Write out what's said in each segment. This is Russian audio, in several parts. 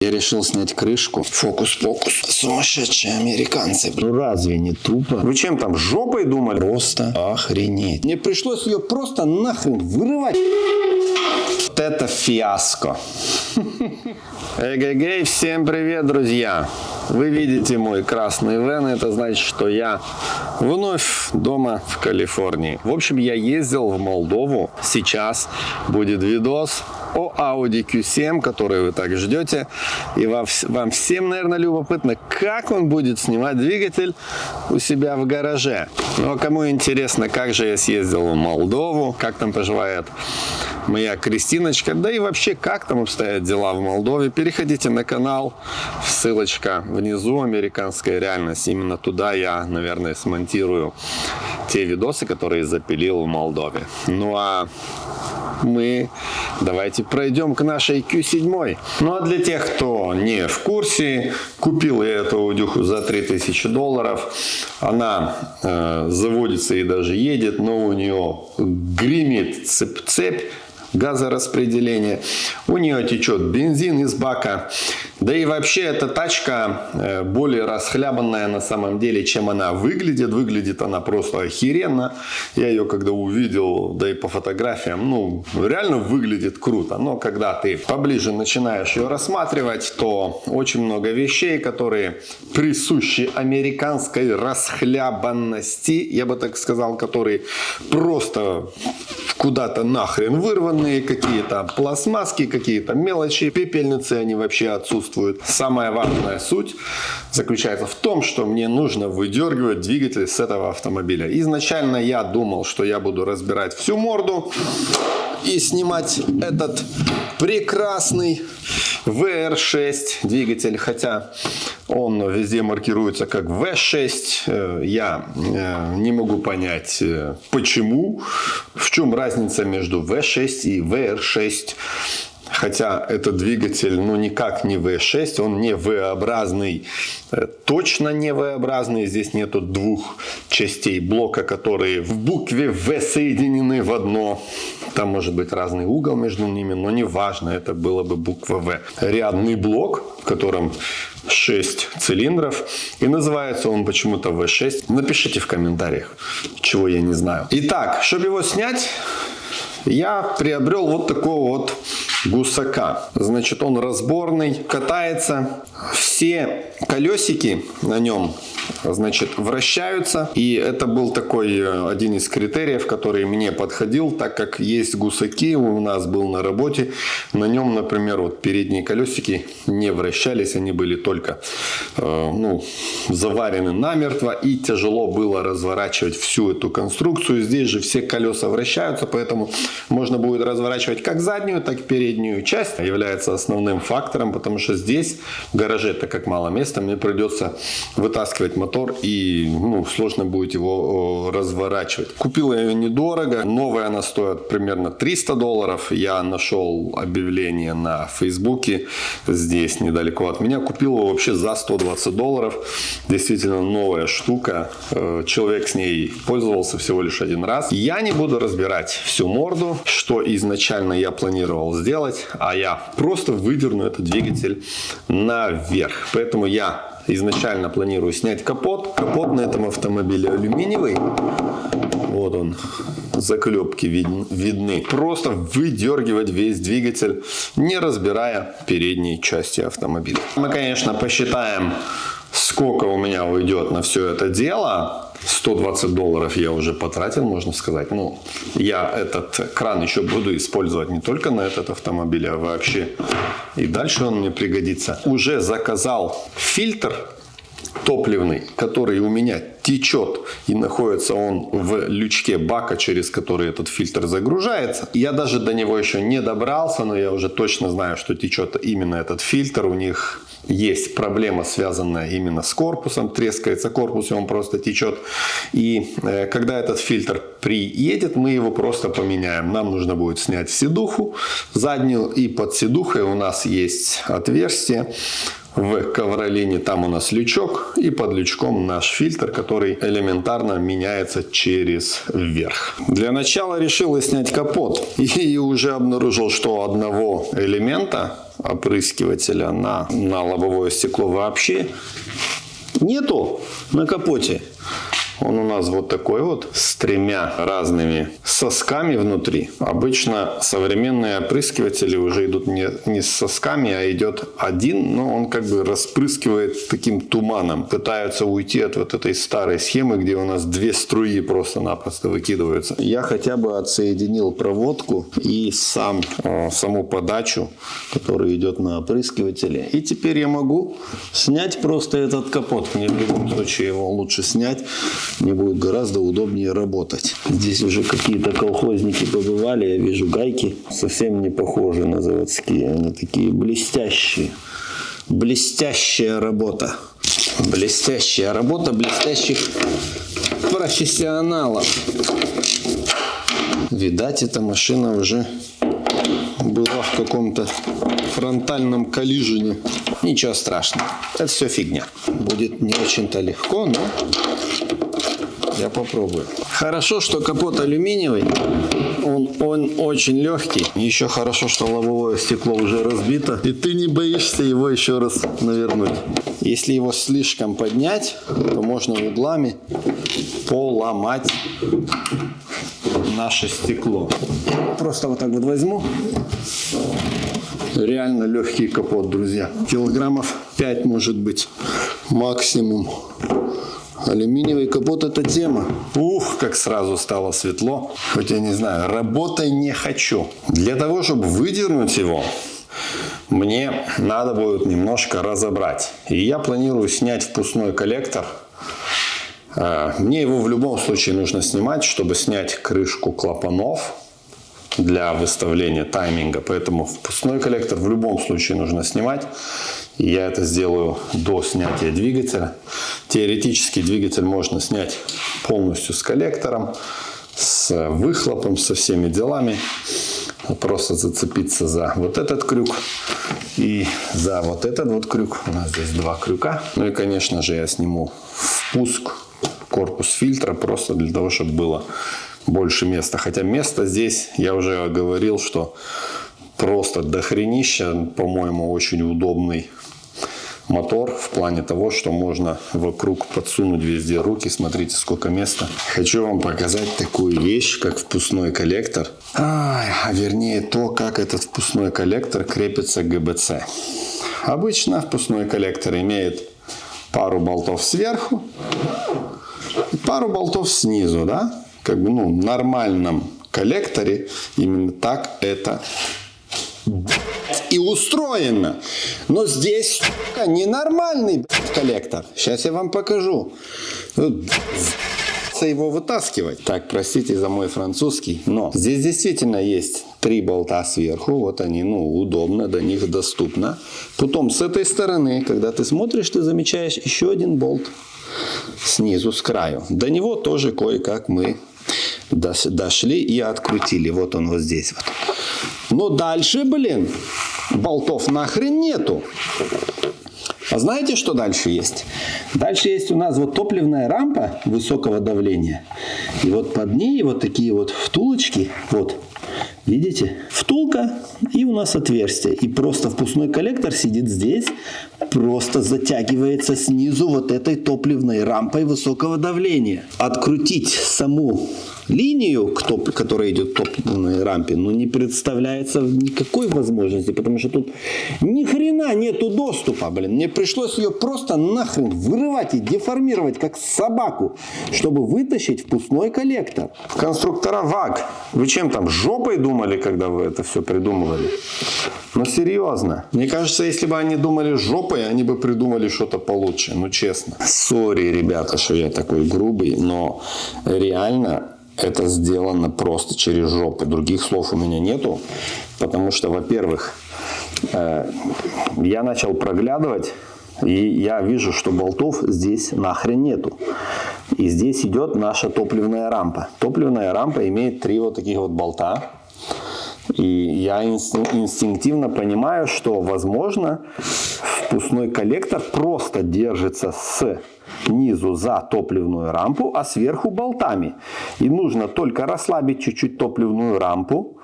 Я решил снять крышку. Фокус-покус. Сумасшедшие американцы. Ну разве не тупо? Вы чем там, жопой думали? Просто охренеть. Мне пришлось ее просто нахрен вырывать. Вот это фиаско. Эгегей, всем привет, друзья. Вы видите мой красный вен, это значит, что я вновь дома в Калифорнии. В общем, я ездил в Молдову. Сейчас будет видос о Audi Q7, который вы так ждете. И вам всем, наверное, любопытно, как он будет снимать двигатель у себя в гараже. Ну, а кому интересно, как же я съездил в Молдову, как там поживает моя Кристиночка, да и вообще, как там обстоят дела в Молдове, переходите на канал, ссылочка внизу, американская реальность. Именно туда я, наверное, смонтирую те видосы, которые запилил в Молдове. Ну а мы давайте пройдем к нашей Q7. Ну а для тех, кто не в курсе, купил я эту аудюху за $3000. Она заводится и даже едет, но у нее гремит цепь газораспределения. У нее течет бензин из бака. Да и вообще эта тачка более расхлябанная на самом деле, чем она выглядит. Выглядит она просто охеренно. Я ее когда увидел, да и по фотографиям, ну, реально выглядит круто. Но когда ты поближе начинаешь ее рассматривать, то очень много вещей, которые присущи американской расхлябанности, я бы так сказал, которые просто куда-то нахрен вырванные, какие-то пластмасски, какие-то мелочи, пепельницы, они вообще отсутствуют. Самая важная суть заключается в том, что мне нужно выдергивать двигатель с этого автомобиля. Изначально я думал, что я буду разбирать всю морду и снимать этот прекрасный VR6 двигатель, хотя он везде маркируется как V6. Я не могу понять, почему, в чем разница между V6 и VR6. Хотя этот двигатель, ну, никак не V6, он не V-образный, точно не V-образный. Здесь нету двух частей блока, которые в букве V соединены в одно. Там может быть разный угол между ними, но не важно, это было бы буква V. Рядный блок, в котором 6 цилиндров, и называется он почему-то V6. Напишите в комментариях, чего я не знаю. Итак, чтобы его снять, я приобрел вот такого вот гусака. Значит, он разборный, катается. Все колесики на нем, значит, вращаются. И это был такой один из критериев, который мне подходил, так как есть гусаки, у нас был на работе. На нем, например, вот передние колесики не вращались, они были только заварены намертво. И тяжело было разворачивать всю эту конструкцию. Здесь же все колеса вращаются, поэтому можно будет разворачивать как заднюю, так и переднюю часть. Является основным фактором, потому что здесь в гараже, так как мало места, мне придется вытаскивать мотор и сложно будет его разворачивать. Купил я ее недорого. Новая она стоит примерно $300. Я нашел объявление на Фейсбуке здесь недалеко от меня. Купил его вообще за $120. Действительно новая штука. Человек с ней пользовался всего лишь один раз. Я не буду разбирать всю морду, что изначально я планировал сделать, а я просто выдерну этот двигатель наверх. Поэтому я изначально планирую снять капот. Капот на этом автомобиле алюминиевый. Вот он, заклепки видны. Просто выдергивать весь двигатель, не разбирая передней части автомобиля. Мы, конечно, посчитаем, сколько у меня уйдет на все это дело. $120 я уже потратил, можно сказать. Я этот кран еще буду использовать не только на этот автомобиль, а вообще и дальше он мне пригодится. Уже заказал фильтр топливный, который у меня течет, и находится он в лючке бака, через который этот фильтр загружается. Я даже до него еще не добрался, но я уже точно знаю, что течет именно этот фильтр. У них есть проблема, связанная именно с корпусом. Трескается корпус, и он просто течет. И когда этот фильтр приедет, мы его просто поменяем. Нам нужно будет снять сидуху заднюю, и под сидухой у нас есть отверстие в ковролине, там у нас лючок, и под лючком наш фильтр, который элементарно меняется через верх. Для начала решил снять капот, и уже обнаружил, что одного элемента опрыскивателя на лобовое стекло вообще нету на капоте. Он у нас вот такой вот, с 3 разными сосками внутри. Обычно современные опрыскиватели уже идут не с сосками, а идет один, но он как бы распрыскивает таким туманом. Пытаются уйти от вот этой старой схемы, где у нас 2 струи просто-напросто выкидываются. Я хотя бы отсоединил проводку и саму подачу, которая идет на опрыскивателе. И теперь я могу снять просто этот капот. Мне в любом случае его лучше снять. Мне будет гораздо удобнее работать. Здесь уже какие-то колхозники побывали. Я вижу гайки. Совсем не похожи на заводские. Они такие блестящие. Блестящая работа. Блестящая работа блестящих профессионалов. Видать, эта машина уже была в каком-то фронтальном коллижене. Ничего страшного. Это все фигня. Будет не очень-то легко, но я попробую. Хорошо, что капот алюминиевый. Он очень легкий. Еще хорошо, что лобовое стекло уже разбито. И ты не боишься его еще раз навернуть. Если его слишком поднять, то можно углами поломать наше стекло. Просто вот так вот возьму. Реально легкий капот, друзья. Килограммов 5 может быть максимум. Алюминиевый капот — это тема. Ух, как сразу стало светло. Хоть я не знаю, работай не хочу. Для того, чтобы выдернуть его, мне надо будет немножко разобрать. И я планирую снять впускной коллектор. Мне его в любом случае нужно снимать, чтобы снять крышку клапанов для выставления тайминга. Поэтому впускной коллектор в любом случае нужно снимать. И я это сделаю до снятия двигателя. Теоретически двигатель можно снять полностью с коллектором, с выхлопом, со всеми делами. Просто зацепиться за вот этот крюк и за вот этот вот крюк. У нас здесь 2 крюка. Ну и, конечно же, я сниму впуск, корпус фильтра, просто для того, чтобы было больше места. Хотя место здесь, я уже говорил, что просто дохренища. По-моему, очень удобный мотор в плане того, что можно вокруг подсунуть везде руки. Смотрите, сколько места. Хочу вам показать такую вещь, как впускной коллектор. А вернее то, как этот впускной коллектор крепится к ГБЦ. Обычно впускной коллектор имеет пару болтов сверху и пару болтов снизу, да? Как бы, в нормальном коллекторе именно так это и устроено. Но здесь ненормальный коллектор. Сейчас я вам покажу. Его вытаскивать. Так, простите за мой французский, но здесь действительно есть 3 болта сверху. Вот они, удобно, до них доступно. Потом с этой стороны, когда ты смотришь, ты замечаешь еще один болт снизу, с краю. До него тоже кое-как мы дошли и открутили. Вот он вот здесь вот. Но дальше, болтов нахрен нету. А знаете, что дальше есть? Дальше есть у нас вот топливная рампа высокого давления. И вот под ней вот такие вот втулочки. Вот. Видите? Втулка и у нас отверстие. И просто впускной коллектор сидит здесь. Просто затягивается снизу вот этой топливной рампой высокого давления. Открутить саму линию, которая идет к топливной рампе, не представляется никакой возможности, потому что тут ни хрена нету доступа, Мне пришлось ее просто нахрен вырывать и деформировать, как собаку, чтобы вытащить впускной коллектор. Конструктора ВАГ, вы чем там, жопой думали, когда вы это все придумывали? Серьезно. Мне кажется, если бы они думали жопой, они бы придумали что-то получше. Честно. Сори, ребята, что я такой грубый, но реально это сделано просто через жопу. Других слов у меня нету. Потому что, во-первых, я начал проглядывать, и я вижу, что болтов здесь нахрен нету. И здесь идет наша топливная рампа. Топливная рампа имеет 3 вот таких вот болта. И я инстинктивно понимаю, что, возможно, впускной коллектор просто держится снизу за топливную рампу, а сверху болтами. И нужно только расслабить чуть-чуть топливную рампу,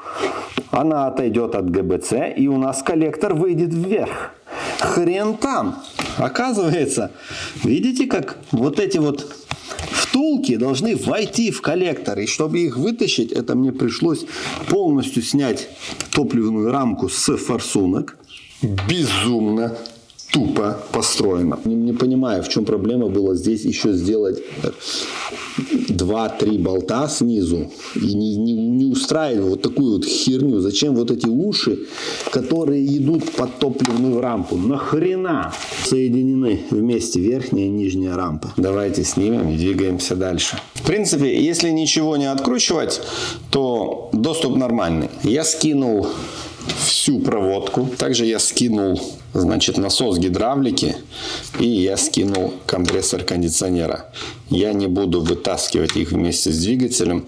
она отойдет от ГБЦ, и у нас коллектор выйдет вверх. Хрен там. Оказывается, видите, как вот эти вот втулки должны войти в коллектор. И чтобы их вытащить, это мне пришлось полностью снять топливную рамку с форсунок. Безумно тупо построено. Не понимаю, в чем проблема была здесь еще сделать 2-3 болта снизу и не устраивать вот такую вот херню. Зачем вот эти уши, которые идут под топливную рампу? Нахрена? Соединены вместе верхняя и нижняя рампа. Давайте снимем и двигаемся дальше. В принципе, если ничего не откручивать, то доступ нормальный. Я скинул всю проводку. Также я скинул, значит, насос гидравлики и я скинул компрессор кондиционера. Я не буду вытаскивать их вместе с двигателем,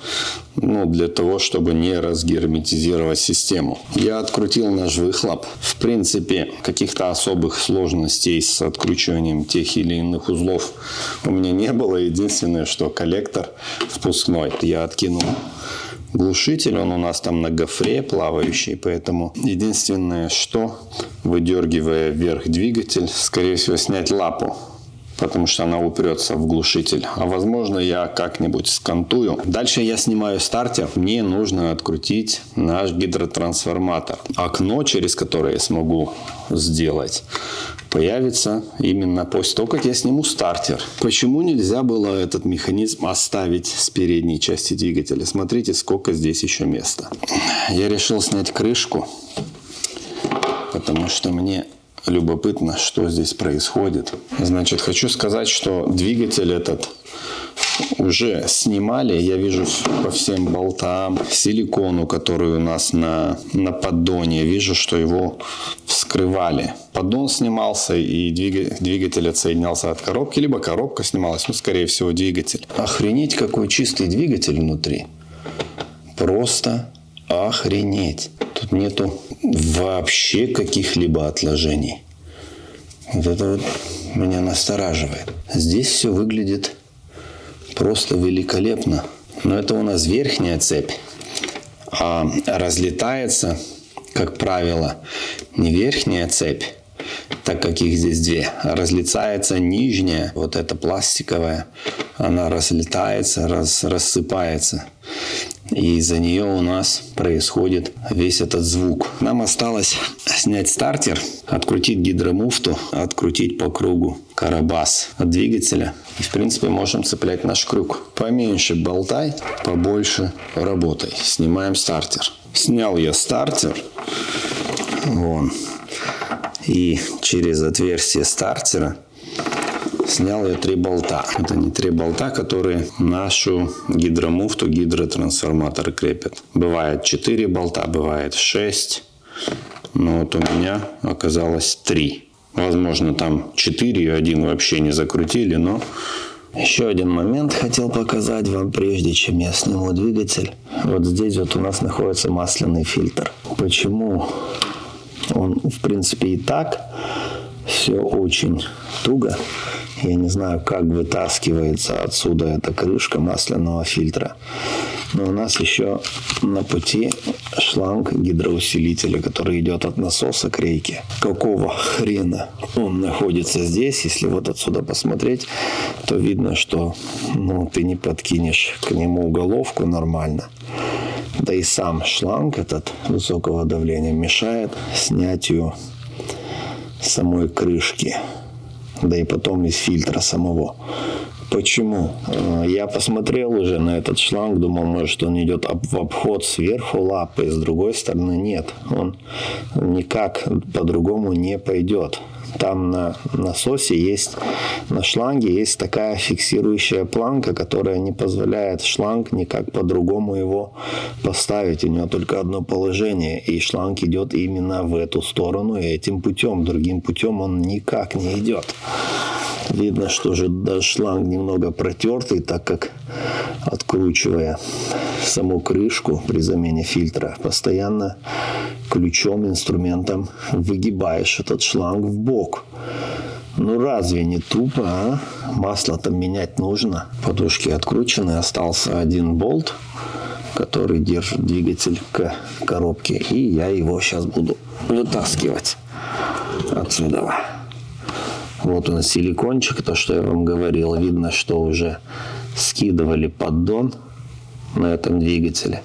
для того, чтобы не разгерметизировать систему. Я открутил наш выхлоп. В принципе, каких-то особых сложностей с откручиванием тех или иных узлов у меня не было. Единственное, что коллектор впускной я откинул. Глушитель, он у нас там на гофре плавающий, поэтому единственное, что, выдергивая вверх двигатель, скорее всего, снять лапу, потому что она упрется в глушитель. А возможно, я как-нибудь скантую. Дальше я снимаю стартер. Мне нужно открутить наш гидротрансформатор. Окно, через которое я смогу сделать, появится именно после того, как я сниму стартер. Почему нельзя было этот механизм оставить с передней части двигателя? Смотрите, сколько здесь еще места. Я решил снять крышку, потому что мне любопытно, что здесь происходит. Значит, хочу сказать, что двигатель этот уже снимали. Я вижу по всем болтам, силикону, который у нас на поддоне, вижу, что его вскрывали. Поддон снимался и двигатель отсоединялся от коробки, либо коробка снималась, скорее всего, двигатель. Охренеть, какой чистый двигатель внутри. Просто охренеть. Тут нету вообще каких-либо отложений. Вот это вот меня настораживает. Здесь все выглядит просто великолепно. Но это у нас верхняя цепь. А разлетается, как правило, не верхняя цепь, так как их здесь две, а разлетается нижняя, вот эта пластиковая, она разлетается, рассыпается. И из-за нее у нас происходит весь этот звук. Нам осталось снять стартер, открутить гидромуфту, открутить по кругу карабас от двигателя. И, в принципе, можем цеплять наш крюк. Поменьше болтай, побольше работай. Снимаем стартер. Снял я стартер. Вон. И через отверстие стартера снял я 3 болта. Это не 3 болта, которые нашу гидромуфту, гидротрансформатор крепят. Бывает 4 болта, бывает 6. Но вот у меня оказалось 3. Возможно, там 4 и 1 вообще не закрутили, но... Еще один момент хотел показать вам, прежде чем я сниму двигатель. Вот здесь вот у нас находится масляный фильтр. Почему он, в принципе, и так все очень туго. Я не знаю, как вытаскивается отсюда эта крышка масляного фильтра. Но у нас еще на пути шланг гидроусилителя, который идет от насоса к рейке. Какого хрена он находится здесь? Если вот отсюда посмотреть, то видно, что ты не подкинешь к нему головку нормально. Да и сам шланг этот высокого давления мешает снятию самой крышки. Да и потом из фильтра самого. Почему? Я посмотрел уже на этот шланг, думал, может, он идет в обход сверху лапы, с другой стороны нет. Он никак по-другому не пойдет. Там на насосе есть, на шланге есть такая фиксирующая планка, которая не позволяет шланг никак по-другому его поставить. У него только одно положение, и шланг идет именно в эту сторону, и этим путем. Другим путем он никак не идет. Видно, что же даже шланг немного протертый, так как, откручивая саму крышку при замене фильтра, постоянно ключом, инструментом выгибаешь этот шланг в бок. Ну разве не тупо, а? Масло там менять нужно. Подушки откручены, остался один болт. который держит двигатель к коробке. И я его сейчас буду вытаскивать отсюда. Вот он силикончик, то, что я вам говорил. Видно, что уже скидывали поддон на этом двигателе.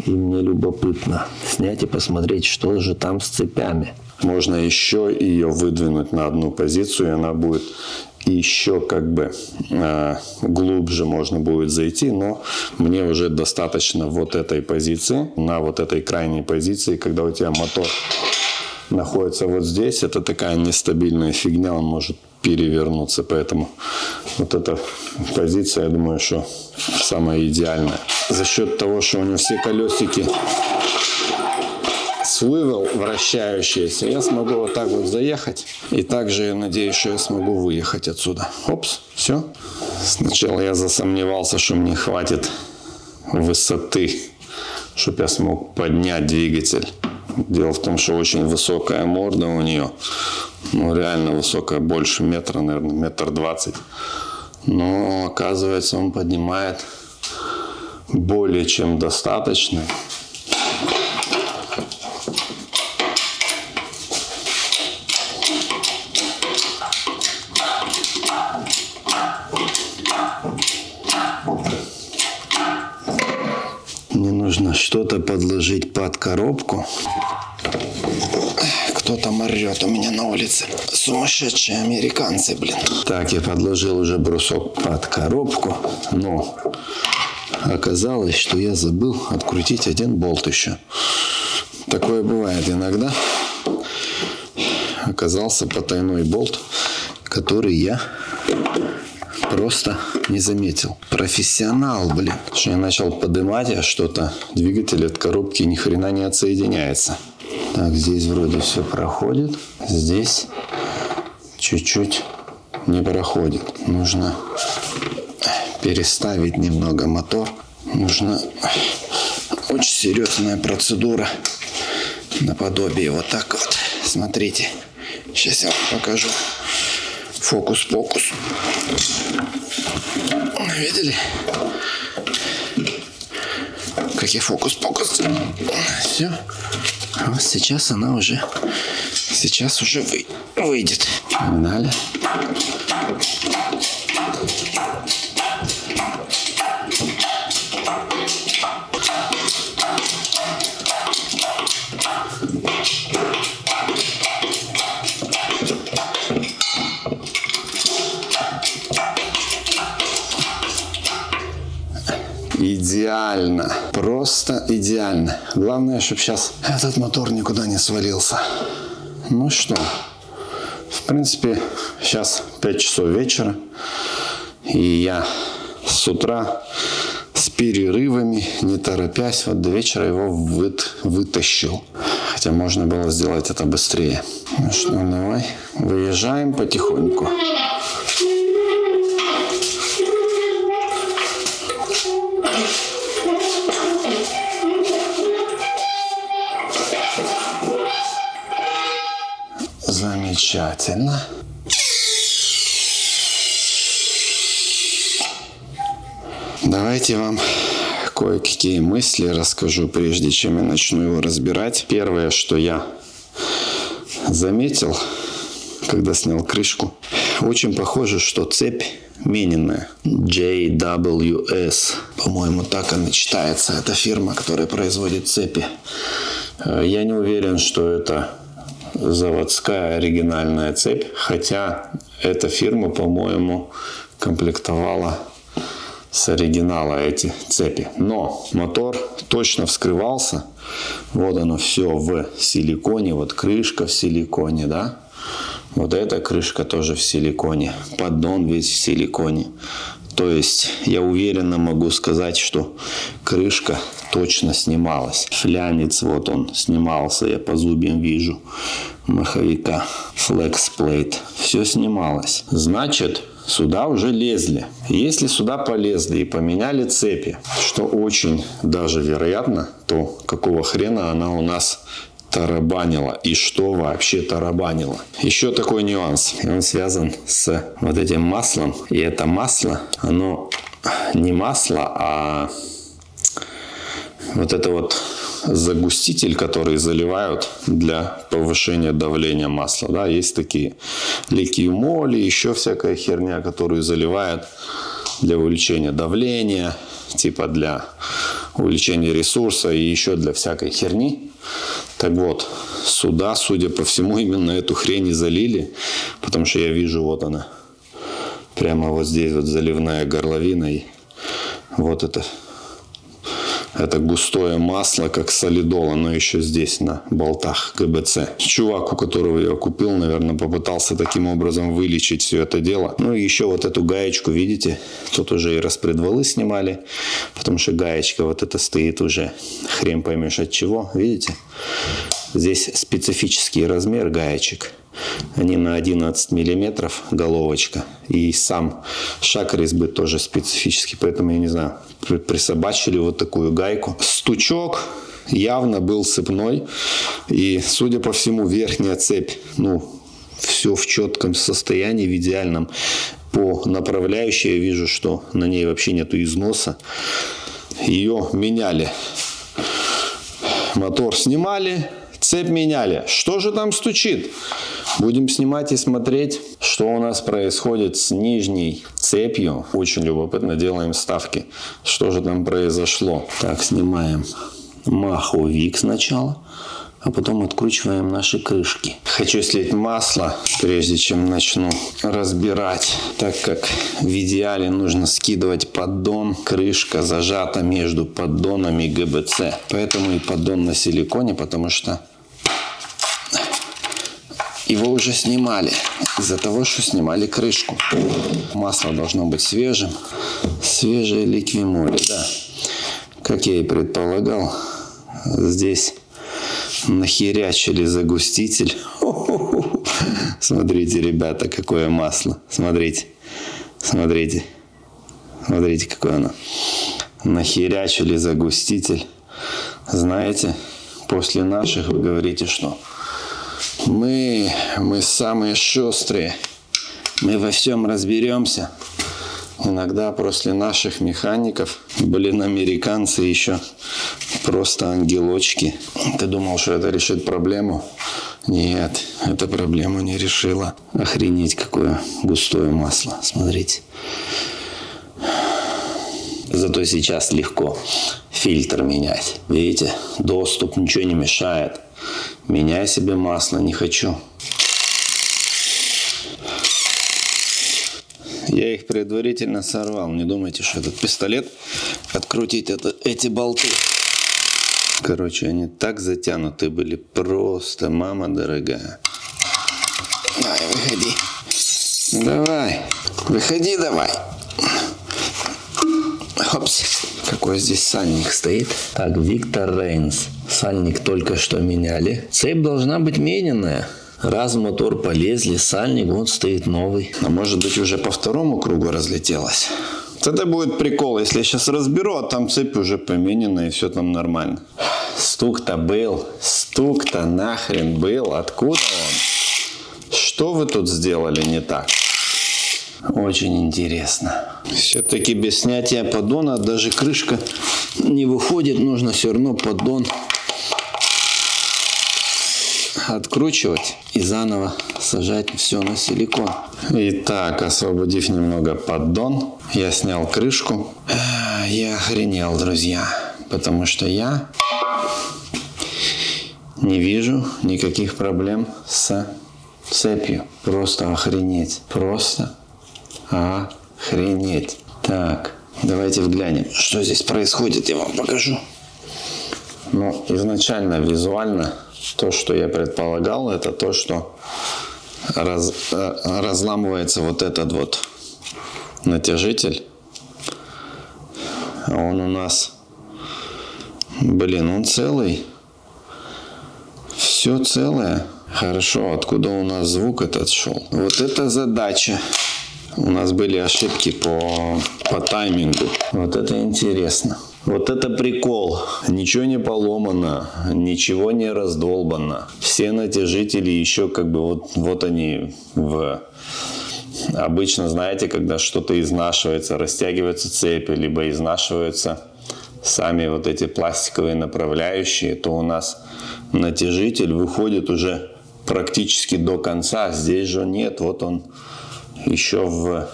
И мне любопытно снять и посмотреть, что же там с цепями. Можно еще ее выдвинуть на одну позицию, и она будет еще как бы глубже можно будет зайти, но мне уже достаточно вот этой позиции, на вот этой крайней позиции, когда у тебя мотор находится вот здесь, это такая нестабильная фигня, он может перевернуться, поэтому вот эта позиция, я думаю, что самая идеальная. За счет того, что у него все колесики свивел вращающиеся, я смогу вот так вот заехать, и также я надеюсь, что я смогу выехать отсюда. Опс, все. Сначала я засомневался, что мне хватит высоты, чтобы я смог поднять двигатель. Дело в том, что очень высокая морда у нее. Ну, реально высокая, больше метра, наверное, 1,20 м. Но, оказывается, он поднимает более чем достаточно. Мне нужно что-то подложить под коробку. Кто там орет у меня на улице? Сумасшедшие американцы, блин. Так, я подложил уже брусок под коробку, но оказалось, что я забыл открутить один болт еще. Такое бывает иногда. Оказался потайной болт, который я просто не заметил. Профессионал, блин. Что я начал поднимать, а что-то двигатель от коробки ни хрена не отсоединяется. Так, здесь вроде все проходит. Здесь чуть-чуть не проходит. Нужно переставить немного мотор. Нужна очень серьезная процедура. Наподобие вот так вот. Смотрите. Сейчас я вам покажу. Фокус-покус. Видели? Какие фокус-покус. Все. Вот сейчас она уже... Сейчас уже выйдет. Погнали. Идеально. Просто идеально. Главное, чтобы сейчас этот мотор никуда не свалился. Ну что, в принципе, сейчас 5 часов вечера. И я с утра с перерывами, не торопясь, вот до вечера его вытащил. Хотя можно было сделать это быстрее. Ну что, давай, выезжаем потихоньку. Замечательно. Давайте вам кое-какие мысли расскажу, прежде чем я начну его разбирать. Первое, что я заметил, когда снял крышку, очень похоже, что цепь мененная. JWS. По-моему, так она читается. Это фирма, которая производит цепи. Я не уверен, что это заводская оригинальная цепь, хотя эта фирма, по-моему, комплектовала с оригинала эти цепи. Но мотор точно вскрывался. Вот оно все в силиконе, вот крышка в силиконе, да. Вот эта крышка тоже в силиконе, поддон весь в силиконе. То есть я уверенно могу сказать, что крышка точно снималась. Флянец, вот он снимался, я по зубьям вижу маховика. Флексплейт, все снималось. Значит, сюда уже лезли. Если сюда полезли и поменяли цепи, что очень даже вероятно, то какого хрена она у нас тарабанила и что вообще тарабанила. Еще такой нюанс. И он связан с вот этим маслом. И это масло, оно не масло, а Вот это вот загуститель, который заливают для повышения давления масла. Да, есть такие ликиемоли, еще всякая херня, которую заливают для увеличения давления, типа для увеличения ресурса и еще для всякой херни. Так вот, сюда, судя по всему, именно эту хрень и залили, потому что я вижу, вот она, прямо вот здесь вот заливная горловина, и вот это густое масло, как солидол, оно еще здесь на болтах ГБЦ. Чувак, у которого я купил, наверное, попытался таким образом вылечить все это дело. Ну и еще вот эту гаечку, видите, тут уже и распредвалы снимали, потому что гаечка вот эта стоит уже, хрен поймешь от чего, видите? Здесь специфический размер гаечек. Они на 11 миллиметров головочка. И сам шаг резьбы тоже специфический. Поэтому, я не знаю, присобачили вот такую гайку. Стучок явно был цепной. И, судя по всему, верхняя цепь, все в четком состоянии, в идеальном. По направляющей я вижу, что на ней вообще нету износа. Ее меняли. Мотор снимали, цепь меняли. Что же там стучит? Будем снимать и смотреть, что у нас происходит с нижней цепью. Очень любопытно, делаем ставки. Что же там произошло? Так, снимаем маховик сначала, а потом откручиваем наши крышки. Хочу слить масло, прежде чем начну разбирать, так как в идеале нужно скидывать поддон. Крышка зажата между поддонами ГБЦ. Поэтому и поддон на силиконе, потому что его уже снимали, из-за того, что снимали крышку. Масло должно быть свежим. Свежее ликвимоли, да. Как я и предполагал, здесь нахерячили загуститель. Смотрите, ребята, какое масло. Смотрите, смотрите. Смотрите, какое оно. Нахерячили загуститель. Знаете, после наших вы говорите, что мы самые шустрые, мы во всем разберемся. Иногда после наших механиков, американцы еще просто ангелочки. Ты думал, что это решит проблему? Нет, эта проблему не решила. Охренеть, какое густое масло, смотрите. Зато сейчас легко фильтр менять. Видите, доступ, ничего не мешает. Меняй себе масло, не хочу. Я их предварительно сорвал. Не думайте, что этот пистолет открутить эти болты. Короче, они так затянуты были. Просто, мама дорогая. Давай, выходи. Давай. Выходи давай. Хопс. Какой здесь сальник стоит. Так, Виктор Рейнс. Сальник только что меняли. Цепь должна быть мененная. Раз в мотор полезли, сальник вот стоит новый. А может быть уже по второму кругу разлетелась. Это будет прикол, если я сейчас разберу, а там цепь уже поменена и все там нормально. Стук-то был. Стук-то нахрен был. Откуда он? Что вы тут сделали не так? Очень интересно. Все-таки без снятия поддона даже крышка не выходит. Нужно все равно поддон откручивать и заново сажать все на силикон. Итак, освободив немного поддон, я снял крышку. Я охренел, друзья, потому что я не вижу никаких проблем с цепью. Просто охренеть. Просто охренеть. Так, давайте взглянем, что здесь происходит, я вам покажу. Ну, изначально, визуально, то, что я предполагал, это то, что разламывается вот этот вот натяжитель. А он у нас, он целый. Все целое. Хорошо, откуда у нас звук этот шел? Вот это задача. У нас были ошибки по таймингу. Вот это интересно. Вот это прикол. Ничего не поломано, ничего не раздолбано. Все натяжители еще вот они обычно, знаете, когда что-то изнашивается, растягиваются цепи, либо изнашиваются сами вот эти пластиковые направляющие, то у нас натяжитель выходит уже практически до конца. Здесь же нет, вот он еще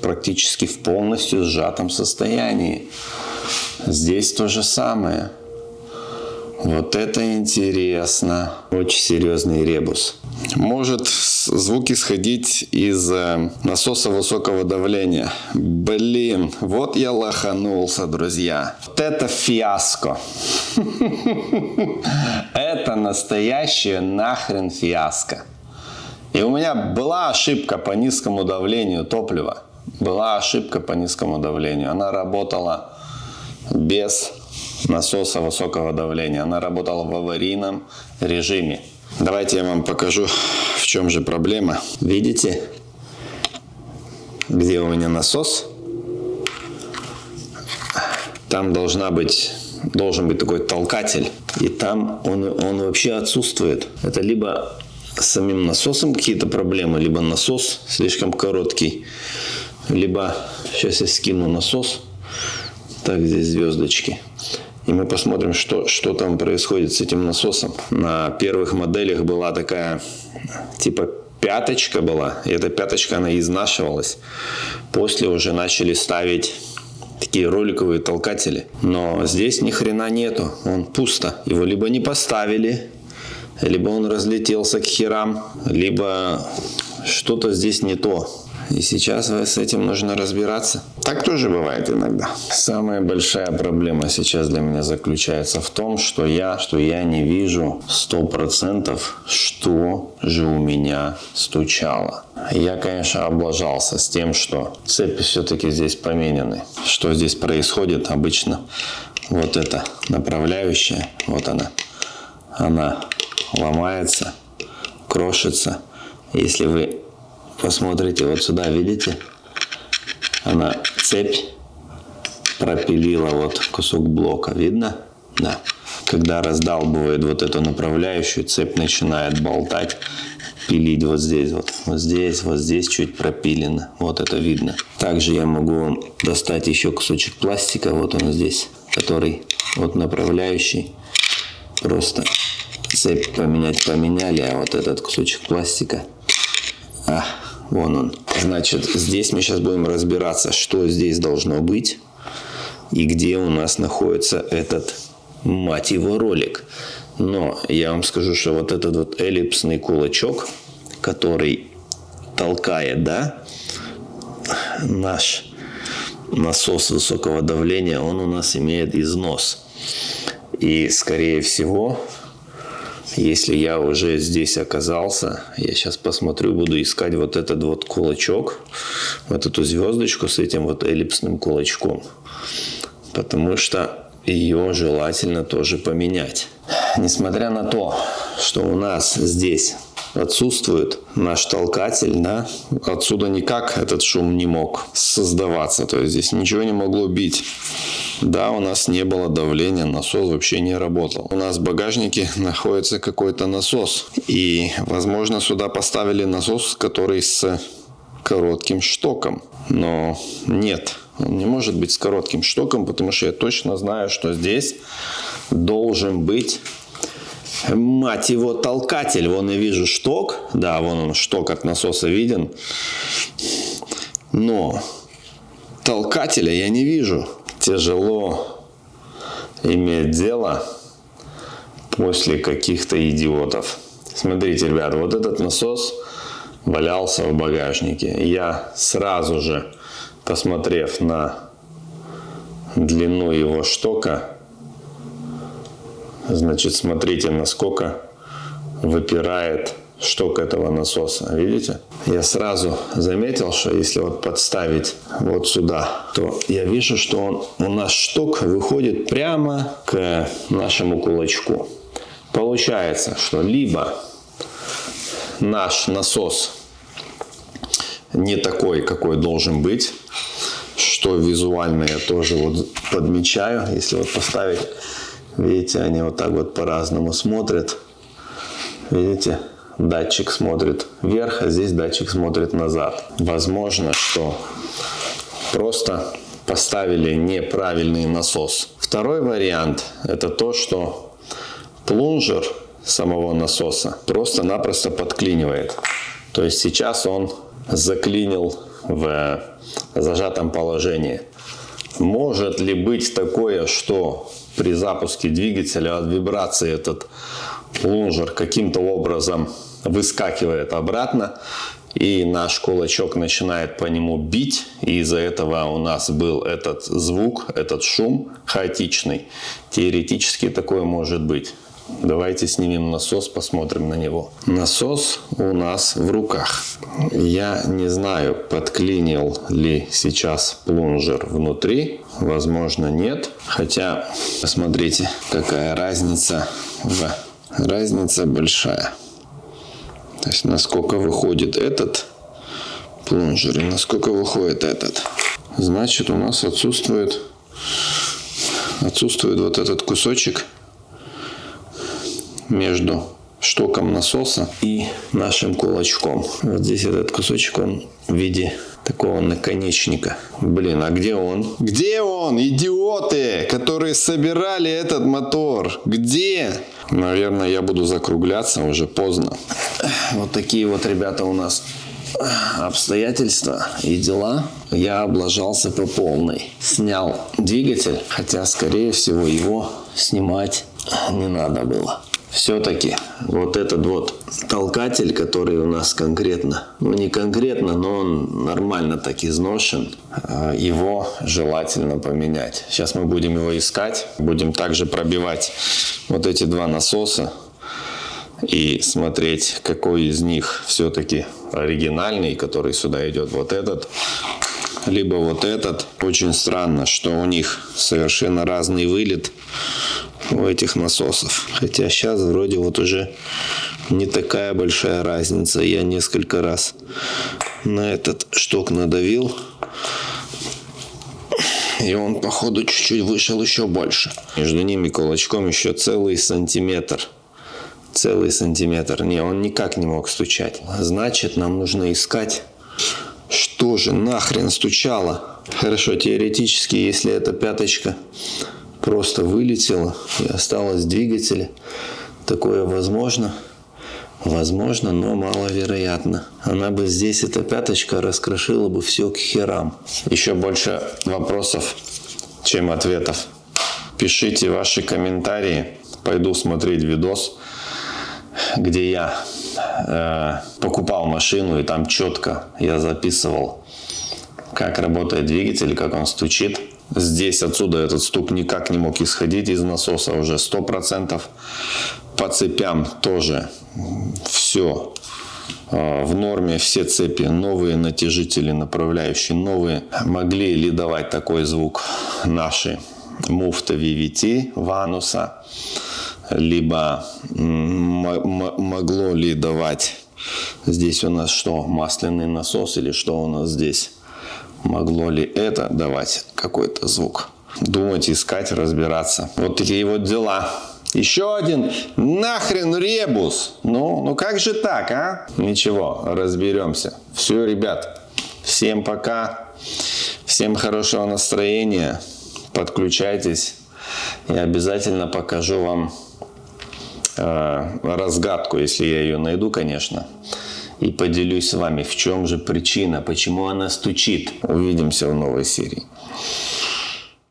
практически в полностью сжатом состоянии. Здесь то же самое. Вот это интересно. Очень серьезный ребус. Может звук исходить из насоса высокого давления. Блин, вот я лоханулся, друзья. Вот это фиаско. Это настоящее нахрен фиаско. И у меня была ошибка по низкому давлению топлива. Была ошибка по низкому давлению. Она работала без насоса высокого давления. Она работала в аварийном режиме. Давайте я вам покажу, в чем же проблема. Видите, где у меня насос? Там должен быть такой толкатель. И там он вообще отсутствует. Это либо с самим насосом какие-то проблемы, либо насос слишком короткий, либо, сейчас я скину насос. Так, здесь звездочки. И мы посмотрим, что там происходит с этим насосом. На первых моделях была такая, типа пяточка была. И эта пяточка, она изнашивалась. После уже начали ставить такие роликовые толкатели. Но здесь ни хрена нету. Он пусто. Его либо не поставили, либо он разлетелся к херам, либо что-то здесь не то. И сейчас с этим нужно разбираться. Так тоже бывает иногда. Самая большая проблема сейчас для меня заключается в том, что я не вижу 100%, что же у меня стучало. Я, конечно, облажался с тем, что цепи все-таки здесь поменены. Что здесь происходит обычно? Вот эта направляющая, вот она ломается, крошится. Если вы посмотрите вот сюда, видите? Цепь пропилила вот кусок блока, видно? Да. Когда раздалбывает вот эту направляющую, цепь начинает болтать, пилить вот здесь, вот здесь чуть пропилено. Вот это видно. Также я могу вам достать еще кусочек пластика, вот он здесь, который вот направляющий. Просто цепь поменяли, а вот этот кусочек пластика, вон он. Значит, здесь мы сейчас будем разбираться, что здесь должно быть и где у нас находится этот, мать его, ролик. Но я вам скажу, что вот этот вот эллипсный кулачок, который толкает, да, наш насос высокого давления, он у нас имеет износ. И, скорее всего, если я уже здесь оказался, я сейчас посмотрю, буду искать вот этот вот кулачок, вот эту звездочку с этим вот эллипсным кулачком. Потому что ее желательно тоже поменять. Несмотря на то, что у нас здесь отсутствует наш толкатель, да, отсюда никак этот шум не мог создаваться. То есть здесь ничего не могло бить. Да, у нас не было давления, насос вообще не работал. У нас в багажнике находится какой-то насос. И, возможно, сюда поставили насос, который с коротким штоком. Но нет, он не может быть с коротким штоком, потому что я точно знаю, что здесь должен быть, мать его, толкатель. Вон я вижу шток. Да, вон он, шток от насоса виден. Но толкателя я не вижу. Тяжело иметь дело после каких-то идиотов. Смотрите, ребята, вот этот насос валялся в багажнике. Я сразу же, посмотрев на длину его штока, значит, смотрите, насколько выпирает шток этого насоса. Видите? Я сразу заметил, что если вот подставить вот сюда, то я вижу, что у нас шток выходит прямо к нашему кулачку. Получается, что либо наш насос не такой, какой должен быть, что визуально я тоже вот подмечаю. Если вот поставить, видите, они вот так вот по-разному смотрят. Видите? Датчик смотрит вверх, а здесь датчик смотрит назад. Возможно, что просто поставили неправильный насос. В Второй вариант – это то, что плунжер самого насоса просто-напросто подклинивает. То есть сейчас он заклинил в зажатом положении. Может ли быть такое, что при запуске двигателя от вибрации этот плунжер каким-то образом выскакивает обратно, и наш кулачок начинает по нему бить, и из-за этого у нас был этот звук, этот шум хаотичный. Теоретически такое может быть. Давайте снимем насос, посмотрим на него. Насос у нас в руках. Я не знаю, подклинил ли сейчас плунжер внутри. Возможно, нет. Хотя, посмотрите, какая разница. Разница большая. То есть, насколько выходит этот плунжер и насколько выходит этот. Значит, у нас отсутствует вот этот кусочек между штоком насоса и нашим кулачком. Вот здесь этот кусочек, он в виде такого наконечника. Блин, а где он? Где он, идиоты, которые собирали этот мотор? Где? Наверное, я буду закругляться, уже поздно. Вот такие вот, ребята, у нас обстоятельства и дела. Я облажался по полной. Снял двигатель, хотя, скорее всего, его снимать не надо было. Все-таки вот этот вот толкатель, который у нас конкретно, ну не конкретно, но он нормально так изношен, его желательно поменять. Сейчас мы будем его искать, будем также пробивать вот эти два насоса и смотреть, какой из них все-таки оригинальный, который сюда идет, вот этот, либо вот этот. Очень странно, что у них совершенно разный вылет у этих насосов. Хотя сейчас вроде вот уже не такая большая разница. Я несколько раз на этот шток надавил, и он, походу, чуть-чуть вышел еще больше. Между ними кулачком еще целый сантиметр. Целый сантиметр. Не, он никак не мог стучать. Значит, нам нужно искать, что же нахрен стучало. Хорошо, теоретически, если эта пяточка просто вылетела и осталась в двигателе, такое возможно. Возможно, но маловероятно. Она бы здесь, эта пяточка, раскрошила бы все к херам. Еще больше вопросов, чем ответов. Пишите ваши комментарии. Пойду смотреть видос, где я покупал машину, и там четко я записывал, как работает двигатель, как он стучит. Здесь отсюда этот стук никак не мог исходить из насоса уже 100%. По цепям тоже все в норме, все цепи новые, натяжители направляющие новые. Могли ли давать такой звук наши муфта VVT Вануса, либо могло ли давать здесь у нас что, масляный насос, или что у нас здесь? Могло ли это давать какой-то звук? Думать, искать, разбираться. Вот такие вот дела. Еще один нахрен ребус. Ну как же так, а? Ничего, разберемся. Все, ребят, всем пока. Всем хорошего настроения. Подключайтесь. Я обязательно покажу вам разгадку, если я ее найду, конечно. И поделюсь с вами, в чем же причина, почему она стучит. Увидимся в новой серии.